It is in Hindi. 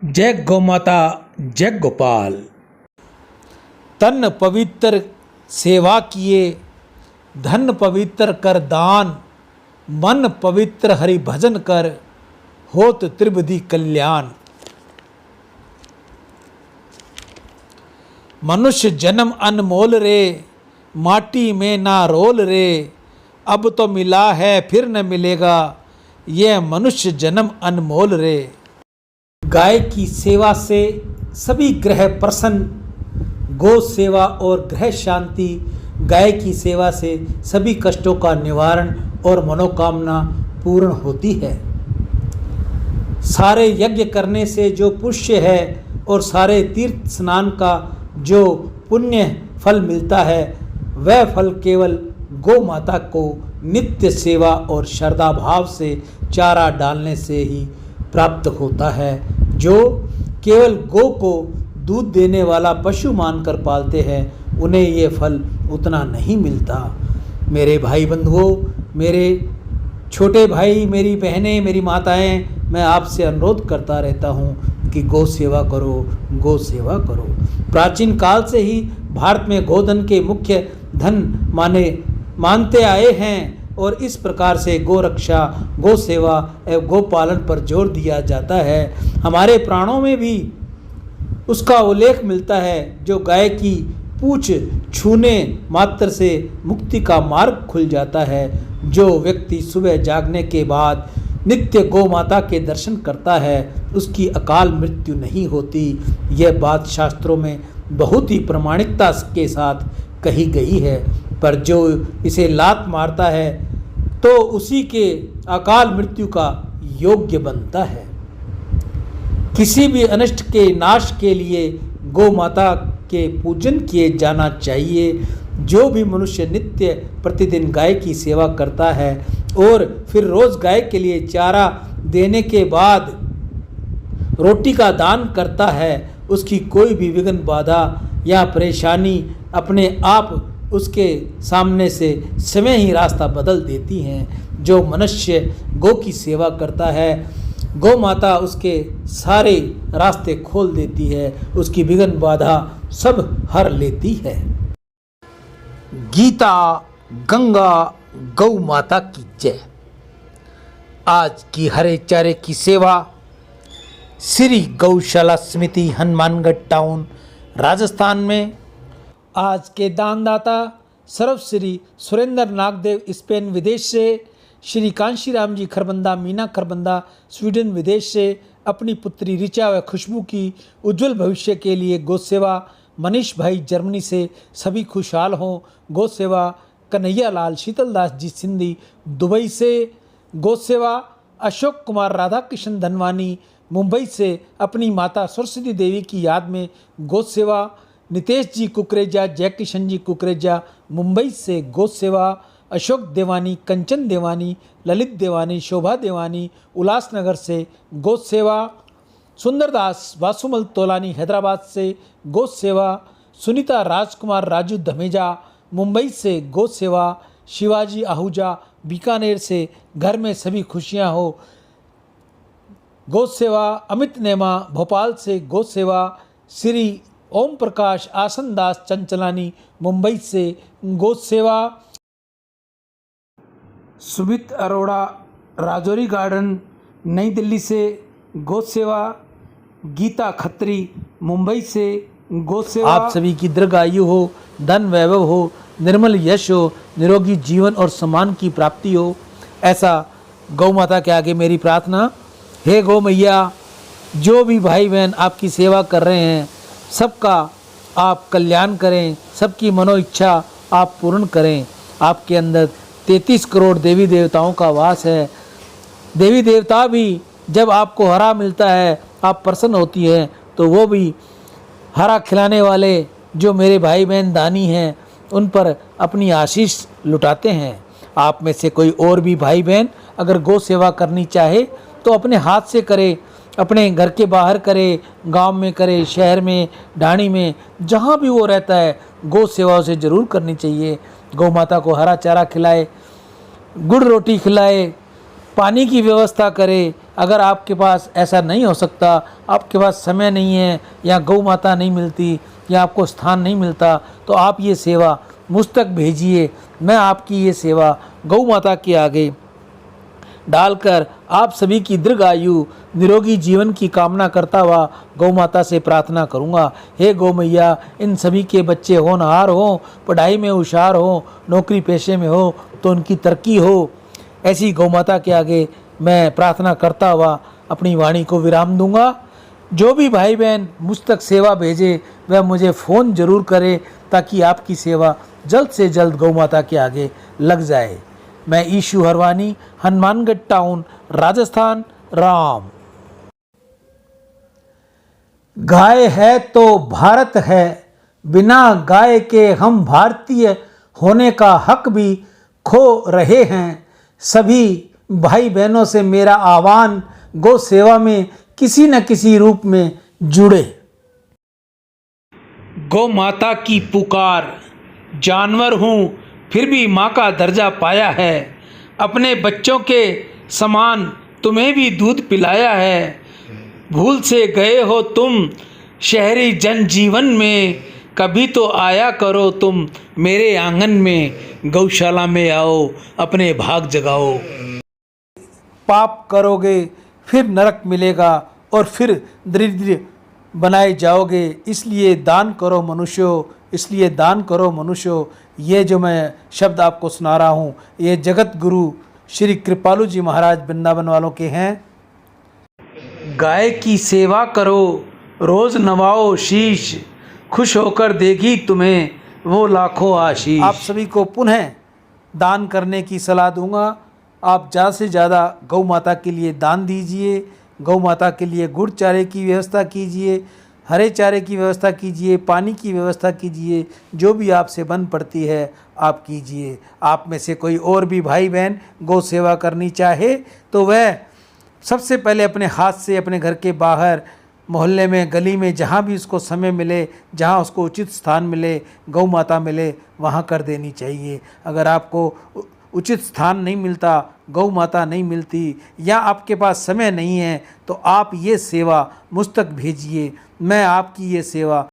जय गौ माता, जय गोपाल। तन पवित्र सेवा किए, धन पवित्र कर दान, मन पवित्र हरि भजन कर, होत त्रिविधि कल्याण। मनुष्य जन्म अनमोल रे, माटी में ना रोल रे, अब तो मिला है फिर न मिलेगा, यह मनुष्य जन्म अनमोल रे। गाय की सेवा से सभी ग्रह प्रसन्न, गौ सेवा और ग्रह शांति। गाय की सेवा से सभी कष्टों का निवारण और मनोकामना पूर्ण होती है। सारे यज्ञ करने से जो पुण्य है और सारे तीर्थ स्नान का जो पुण्य फल मिलता है, वह फल केवल गौ माता को नित्य सेवा और श्रद्धा भाव से चारा डालने से ही प्राप्त होता है। जो केवल गौ को दूध देने वाला पशु मानकर पालते हैं, उन्हें ये फल उतना नहीं मिलता। मेरे भाई बंधुओं, मेरे छोटे भाई, मेरी बहनें, मेरी माताएं, मैं आपसे अनुरोध करता रहता हूँ कि गौ सेवा करो, गौ सेवा करो। प्राचीन काल से ही भारत में गोधन के मुख्य धन मानते आए हैं और इस प्रकार से गौ रक्षा, गौ सेवा एवं गौ पालन पर जोर दिया जाता है। हमारे प्राणों में भी उसका उल्लेख मिलता है। जो गाय की पूंछ छूने मात्र से मुक्ति का मार्ग खुल जाता है। जो व्यक्ति सुबह जागने के बाद नित्य गौ माता के दर्शन करता है, उसकी अकाल मृत्यु नहीं होती। यह बात शास्त्रों में बहुत ही प्रामाणिकता के साथ कही गई है। पर जो इसे लात मारता है तो उसी के अकाल मृत्यु का योग्य बनता है। किसी भी अनिष्ट के नाश के लिए गौ माता के पूजन किए जाना चाहिए। जो भी मनुष्य नित्य प्रतिदिन गाय की सेवा करता है और फिर रोज गाय के लिए चारा देने के बाद रोटी का दान करता है, उसकी कोई भी विघ्न, बाधा या परेशानी अपने आप उसके सामने से समय ही रास्ता बदल देती हैं। जो मनुष्य गौ की सेवा करता है, गौ माता उसके सारे रास्ते खोल देती है, उसकी विघ्न बाधा सब हर लेती है। गीता गंगा गौ माता की जय। आज की हरे चारे की सेवा श्री गौशाला समिति, हनुमानगढ़ टाउन, राजस्थान में। आज के दानदाता सर्वश्री सुरेंद्र नागदेव, स्पेन विदेश से। श्री कांशीराम जी खरबंदा, मीना खरबंदा, स्वीडन विदेश से। अपनी पुत्री ऋचा व खुशबू की उज्जवल भविष्य के लिए गौ सेवा। मनीष भाई जर्मनी से, सभी खुशहाल हों। गौ सेवा कन्हैया लाल शीतलदास जी सिंधी दुबई से। गौ सेवा अशोक कुमार राधा कृष्ण धनवानी मुंबई से। अपनी माता सरस्वती देवी की याद में गौ सेवा। नितेश जी कुकरेजा, जय किशन जी कुकरेजा मुंबई से गौ सेवा। अशोक देवानी, कंचन देवानी, ललित देवानी, शोभा देवानी उल्लासनगर से गौ सेवा। सुंदरदास वासुमल तोलानी हैदराबाद से गौ सेवा। सुनीता राजकुमार राजू धमेजा मुंबई से गौ सेवा। शिवाजी आहूजा बीकानेर से, घर में सभी खुशियां हो, गौ सेवा। अमित नेमा भोपाल से गौ सेवा। श्री ओम प्रकाश आसनदास चंचलानी मुंबई से गौ सेवा। सुमित अरोड़ा राजौरी गार्डन नई दिल्ली से गौ सेवा। गीता खत्री मुंबई से गौ सेवा। आप सभी की दीर्घायु हो, धन वैभव हो, निर्मल यश हो, निरोगी जीवन और सम्मान की प्राप्ति हो, ऐसा गौ माता के आगे मेरी प्रार्थना। हे गौ मैया, जो भी भाई बहन आपकी सेवा कर रहे हैं, सबका आप कल्याण करें, सबकी मनो इच्छा आप पूर्ण करें। आपके अंदर 33 करोड़ देवी देवताओं का वास है। देवी देवता भी जब आपको हरा मिलता है, आप प्रसन्न होती हैं, तो वो भी हरा खिलाने वाले जो मेरे भाई बहन दानी हैं, उन पर अपनी आशीष लुटाते हैं। आप में से कोई और भी भाई बहन अगर गौ सेवा करनी चाहे तो अपने हाथ से करे, अपने घर के बाहर करे, गांव में करे, शहर में, ढाणी में, जहां भी वो रहता है, गौ सेवा उसे ज़रूर करनी चाहिए। गौ माता को हरा चारा खिलाए, गुड़ रोटी खिलाए, पानी की व्यवस्था करें। अगर आपके पास ऐसा नहीं हो सकता, आपके पास समय नहीं है, या गौ माता नहीं मिलती, या आपको स्थान नहीं मिलता, तो आप ये सेवा मुझ तक भेजिए। मैं आपकी ये सेवा गौ माता के आगे डालकर आप सभी की दीर्घ आयु निरोगी जीवन की कामना करता हुआ गौ माता से प्रार्थना करूंगा। हे गौ मैया, इन सभी के बच्चे होनहार हों, पढ़ाई में होशियार हों, नौकरी पेशे में हो तो उनकी तरक्की हो। ऐसी गौ माता के आगे मैं प्रार्थना करता हुआ अपनी वाणी को विराम दूंगा। जो भी भाई बहन मुझ तक सेवा भेजे वह मुझे फ़ोन ज़रूर करे, ताकि आपकी सेवा जल्द से जल्द गौ माता के आगे लग जाए। मैं ईशु हरवानी, हनुमानगढ़ टाउन, राजस्थान। राम। गाय है तो भारत है, बिना गाय के हम भारतीय होने का हक भी खो रहे हैं। सभी भाई बहनों से मेरा आह्वान, गौ सेवा में किसी न किसी रूप में जुड़े। गौ माता की पुकार, जानवर हूँ फिर भी माँ का दर्जा पाया है। अपने बच्चों के समान तुम्हें भी दूध पिलाया है। भूल से गए हो तुम शहरी जनजीवन में, कभी तो आया करो तुम मेरे आंगन में। गौशाला में आओ, अपने भाग जगाओ। पाप करोगे फिर नरक मिलेगा, और फिर दरिद्र बनाए जाओगे। इसलिए दान करो मनुष्यों, इसलिए दान करो मनुष्यों। ये जो मैं शब्द आपको सुना रहा हूँ, ये जगत गुरु श्री कृपालु जी महाराज वृंदावन वालों के हैं। गाय की सेवा करो, रोज़ नवाओ शीश, खुश होकर देगी तुम्हें वो लाखों आशीष। आप सभी को पुनः दान करने की सलाह दूंगा। आप ज़्यादा से ज़्यादा गौ माता के लिए दान दीजिए। गौ माता के लिए गुड़ चारे की व्यवस्था कीजिए, हरे चारे की व्यवस्था कीजिए, पानी की व्यवस्था कीजिए। जो भी आपसे बन पड़ती है आप कीजिए। आप में से कोई और भी भाई बहन गौ सेवा करनी चाहे तो वह सबसे पहले अपने हाथ से अपने घर के बाहर, मोहल्ले में, गली में, जहाँ भी उसको समय मिले, जहाँ उसको उचित स्थान मिले, गौ माता मिले, वहाँ कर देनी चाहिए। अगर आपको उचित स्थान नहीं मिलता, गौ माता नहीं मिलती, या आपके पास समय नहीं है, तो आप ये सेवा मुझ तक भेजिए। मैं आपकी ये सेवा